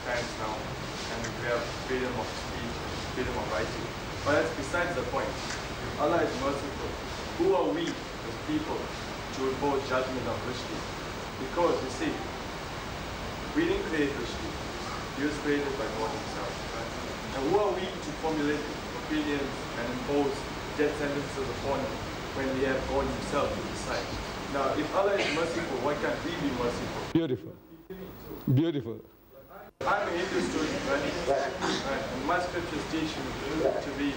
times now, and we have freedom of speech, freedom of writing. But that's besides the point. If Allah is merciful, who are we as people to impose judgment on Rushdie? Because, you see, we didn't create Rushdie. He was created by God himself. Right? And who are we to formulate opinions and impose death sentences upon him when we have God himself to decide? Now, if Allah is merciful, why can't we be merciful? Beautiful. Beautiful. I'm a Hindu student, right? And my scriptures teach me to be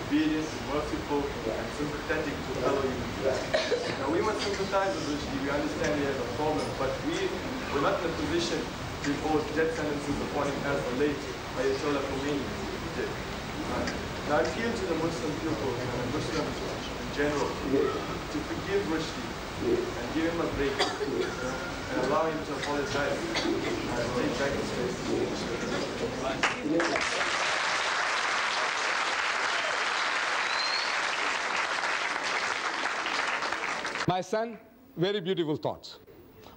obedient, merciful, and sympathetic to fellow human beings. Now, we must sympathize with Rushdie. We understand he has a problem, but we're not in a position to impose death sentences upon him as the late Ayatollah Khomeini did. Now, I appeal to the Muslim people and Muslims in general to forgive Rushdie and give him a break and allow him to apologize and take back his faith. My son, very beautiful thoughts.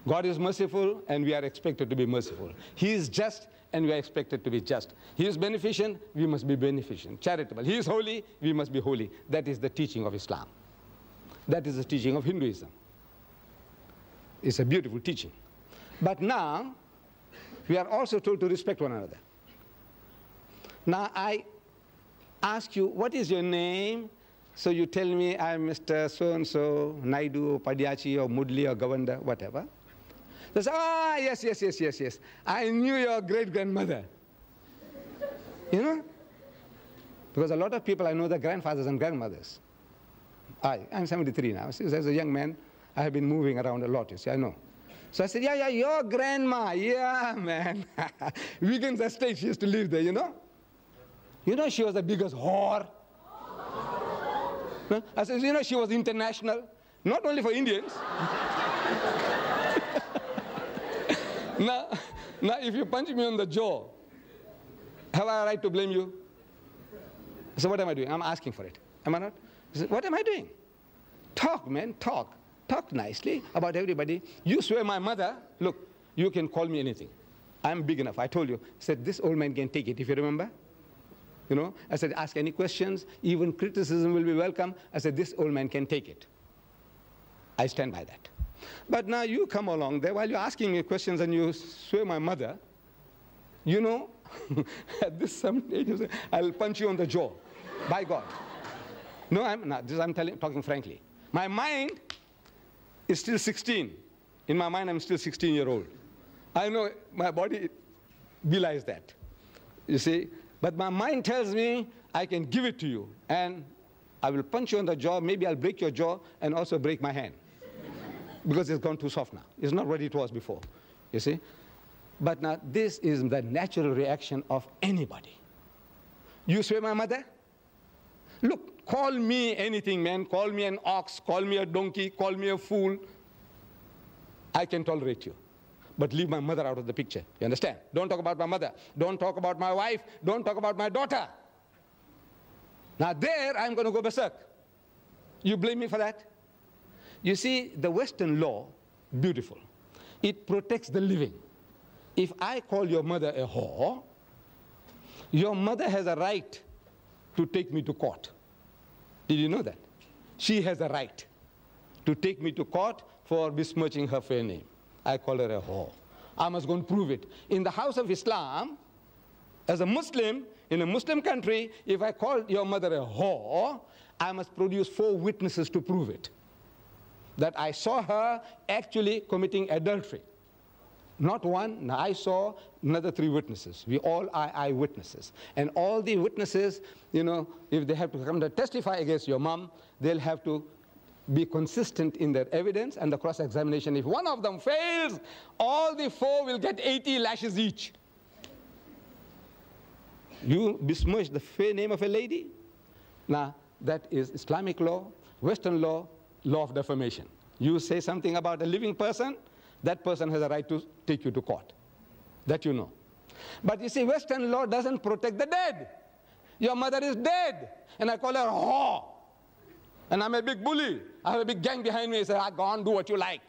God is merciful and we are expected to be merciful. He is just and we are expected to be just. He is beneficent, we must be beneficent. Charitable. He is holy, we must be holy. That is the teaching of Islam. That is the teaching of Hinduism. It's a beautiful teaching. But now, we are also told to respect one another. Now, I ask you, what is your name? So you tell me, I'm Mr. So-and-so, Naidu, Padiachi, or Mudli, or Govanda, whatever. They say, ah, yes. I knew your great-grandmother. You know? Because a lot of people, I know their grandfathers and grandmothers. I'm 73 now. As a young man, I have been moving around a lot, you see, I know. So I said, yeah, your grandma, yeah, man. Weekends estate, she used to live there, you know? You know, she was the biggest whore. Huh? I said, you know, she was international, not only for Indians. Now, if you punch me on the jaw, have I a right to blame you? So what am I doing? I'm asking for it. Am I not? I said, what am I doing? Talk, man, talk. Talk nicely about everybody. You swear my mother, look, you can call me anything. I'm big enough. I told you. I said, this old man can take it, if you remember. You know, I said, ask any questions, even criticism will be welcome. I said, this old man can take it. I stand by that. But now you come along there while you're asking me questions and you swear my mother, you know, at this some age, I'll punch you on the jaw. By God. No, I'm not. This I'm talking frankly. My mind is still 16. In my mind, I'm still 16-year-old. I know my body belies that. You see? But my mind tells me I can give it to you. And I will punch you on the jaw. Maybe I'll break your jaw and also break my hand. Because it's gone too soft now. It's not what it was before. You see? But now, this is the natural reaction of anybody. You swear my mother? Look, call me anything, man. Call me an ox, call me a donkey, call me a fool. I can tolerate you. But leave my mother out of the picture. You understand? Don't talk about my mother. Don't talk about my wife. Don't talk about my daughter. Now there, I'm going to go berserk. You blame me for that? You see, the Western law, beautiful. It protects the living. If I call your mother a whore, your mother has a right to take me to court. Did you know that? She has a right to take me to court for besmirching her fair name. I call her a whore. I must go and prove it. In the house of Islam, as a Muslim, in a Muslim country, if I call your mother a whore, I must produce 4 witnesses to prove it. That I saw her actually committing adultery. Not one, no, I saw another 3 witnesses. We all are eyewitnesses. And all the witnesses, you know, if they have to come to testify against your mom, they'll have to be consistent in their evidence and the cross-examination. If one of them fails, all the 4 will get 80 lashes each. You besmirch the fair name of a lady? Now, that is Islamic law, Western law, law of defamation. You say something about a living person, that person has a right to take you to court. That you know. But you see, Western law doesn't protect the dead. Your mother is dead, and I call her a whore. And I'm a big bully. I have a big gang behind me. I say, go on, do what you like.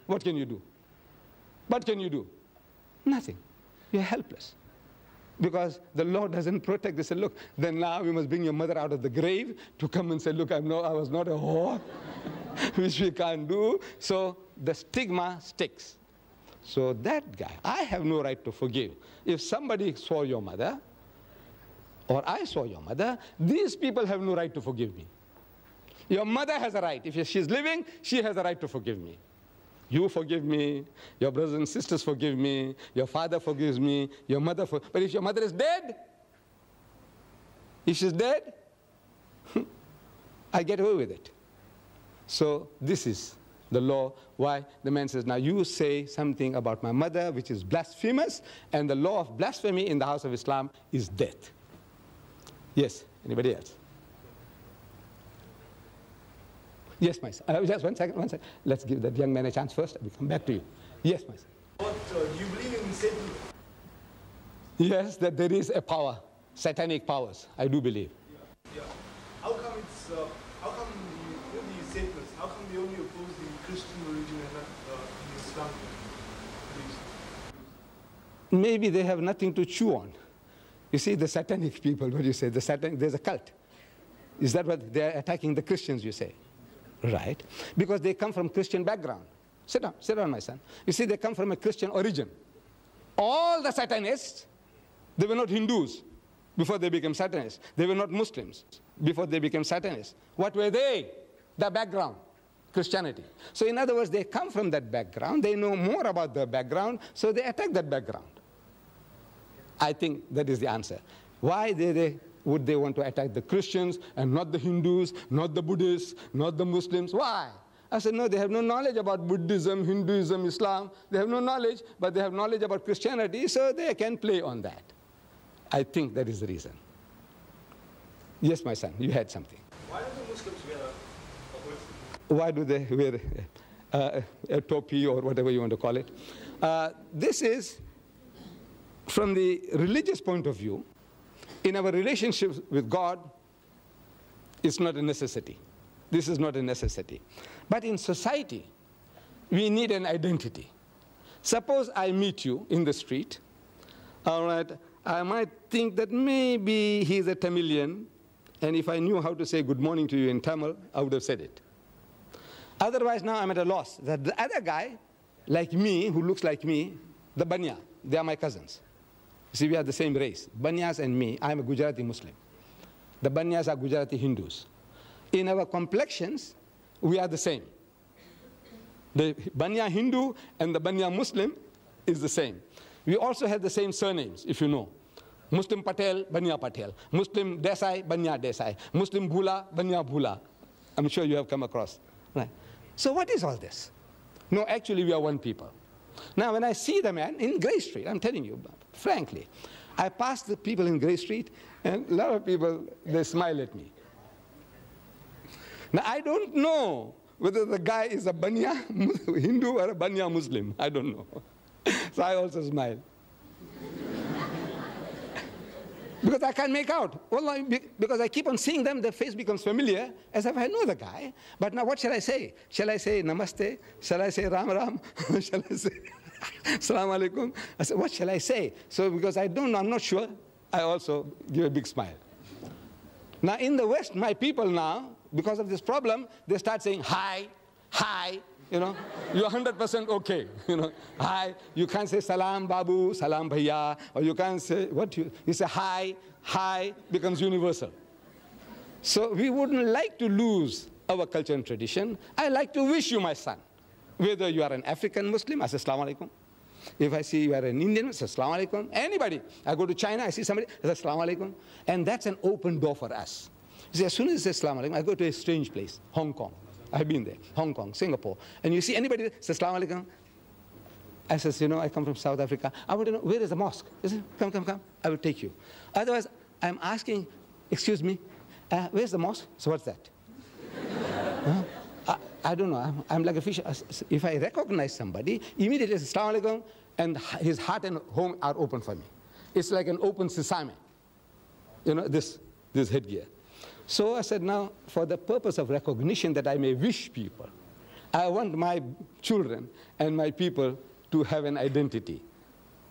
What can you do? What can you do? Nothing. you're helpless. Because the law doesn't protect. They say, look, then now we must bring your mother out of the grave to come and say, look, I was not a whore, which we can't do. So the stigma sticks. So that guy, I have no right to forgive. If somebody saw your mother, or I saw your mother, these people have no right to forgive me. Your mother has a right. If she's living, she has a right to forgive me. You forgive me, your brothers and sisters forgive me, your father forgives me, your mother but if your mother is dead, if she's dead, I get away with it. So this is the law, why the man says, now you say something about my mother which is blasphemous, and the law of blasphemy in the house of Islam is death. Yes, anybody else? Yes, my son. Just one second. Let's give that young man a chance first. We'll come back to you. Yes, my son. What, do you believe in Satan? Yes, that there is a power, satanic powers. I do believe. Yeah. How come with these Satanists, how come they only oppose the Christian religion and not the Islamic beliefs? Maybe they have nothing to chew on. You see, the satanic people, what do you say? There's a cult. Is that what they're attacking the Christians, you say? Right. Because they come from Christian background. Sit down, my son. You see, they come from a Christian origin. All the Satanists, they were not Hindus before they became Satanists. They were not Muslims before they became Satanists. What were they? The background, Christianity. So in other words, they come from that background. They know more about their background, so they attack that background. I think that is the answer. Why would they want to attack the Christians and not the Hindus, not the Buddhists, not the Muslims? Why? I said, no, they have no knowledge about Buddhism, Hinduism, Islam. They have no knowledge, but they have knowledge about Christianity, so they can play on that. I think that is the reason. Yes, my son, you had something. Why do the Muslims wear a hood? Why do they wear a topi or whatever you want to call it? This is, from the religious point of view, in our relationships with God, it's not a necessity. This is not a necessity. But in society, we need an identity. Suppose I meet you in the street, all right, I might think that maybe he's a Tamilian, and if I knew how to say good morning to you in Tamil, I would have said it. Otherwise, now I'm at a loss. That the other guy, like me, who looks like me, the Banya, they are my cousins. See, we are the same race. Banyas and me, I am a Gujarati Muslim. The Banyas are Gujarati Hindus. In our complexions, we are the same. The Banya Hindu and the Banya Muslim is the same. We also have the same surnames, if you know. Muslim Patel, Banya Patel. Muslim Desai, Banya Desai. Muslim Bhula, Banya Bhula. I'm sure you have come across. Right. So what is all this? No, actually we are one people. Now when I see the man in Grey Street, I'm telling you, frankly, I pass the people in Grey Street and a lot of people, they smile at me. Now I don't know whether the guy is a Banya Hindu or a Banya Muslim. I don't know. So I also smile. Because I can't make out. Well, because I keep on seeing them, their face becomes familiar, as if I know the guy. But now what shall I say? Shall I say Namaste? Shall I say Ram Ram? Shall I say Assalamu Alaikum? I said, what shall I say? So because I don't know, I'm not sure, I also give a big smile. Now in the West, my people now, because of this problem, they start saying hi, hi, you know, you're 100% okay, you know, hi, you can't say salam babu, salam bhaiya, or you can't say, you say hi, hi becomes universal. So we wouldn't like to lose our culture and tradition. I like to wish you, my son, whether you are an African Muslim, I say assalamu alaikum. If I see you are an Indian, I say assalamu alaikum. Anybody, I go to China, I see somebody, I say assalamu alaikum. And that's an open door for us. See, as soon as I say assalamu alaikum, I go to a strange place, Hong Kong. I've been there, Hong Kong, Singapore. And you see anybody say assalamu alaikum, I says, you know, I come from South Africa. I want to know, where is the mosque? He says, come, come, come, I will take you. Otherwise, I'm asking, excuse me, where's the mosque? So what's that? I don't know, I'm like a fish. If I recognize somebody, immediately say assalamu alaikum, and his heart and home are open for me. It's like an open sesame, you know, this headgear. So I said, now, for the purpose of recognition that I may wish people, I want my children and my people to have an identity.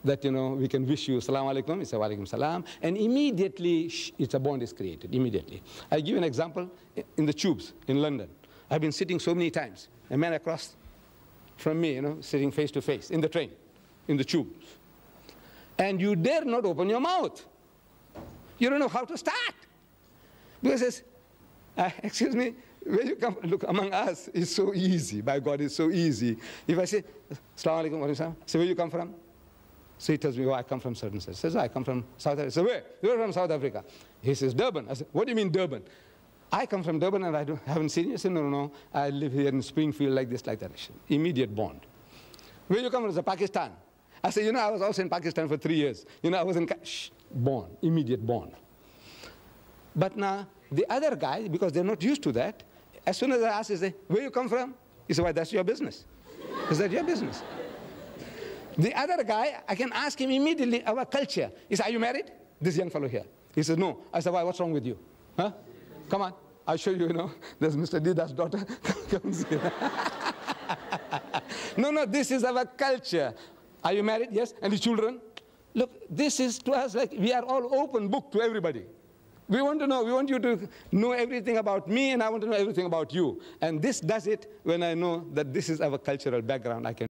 that, you know, we can wish you Assalamu alaikum, you say wa alaikum salam, and immediately it's a bond is created, immediately. I give you an example in the tubes in London. I've been sitting so many times, a man across from me, you know, sitting face to face in the train, in the tubes. And you dare not open your mouth. You don't know how to start. Because it's, excuse me, where you come, look, among us, it's so easy. By God, it's so easy. If I say, Assalamu alaikum, wa alaikum salam, say, where you come from? So he tells me, oh, I come from certain state. He says, oh, I come from South Africa. So where? You're from South Africa. He says, Durban. I said, what do you mean Durban? I come from Durban and I haven't seen you. He said, no, no, no. I live here in Springfield like this, like that. Immediate bond. Where you come from? I said, Pakistan. I said, you know, I was also in Pakistan for 3 years. You know, I was in, bond, immediate bond. But now, the other guy, because they're not used to that, as soon as I ask, he say, where you come from? He said, why, that's your business. Is that your business? The other guy, I can ask him immediately our culture. He said, are you married? This young fellow here. He says, no. I said, why, what's wrong with you? Huh? Come on, I'll show you, you know. There's Mr. Deedat's daughter. Comes here. No, no, this is our culture. Are you married? Yes. And the children? Look, this is to us like we are all open book to everybody. We want to know, we want you to know everything about me, and I want to know everything about you. And this does it when I know that this is our cultural background. I can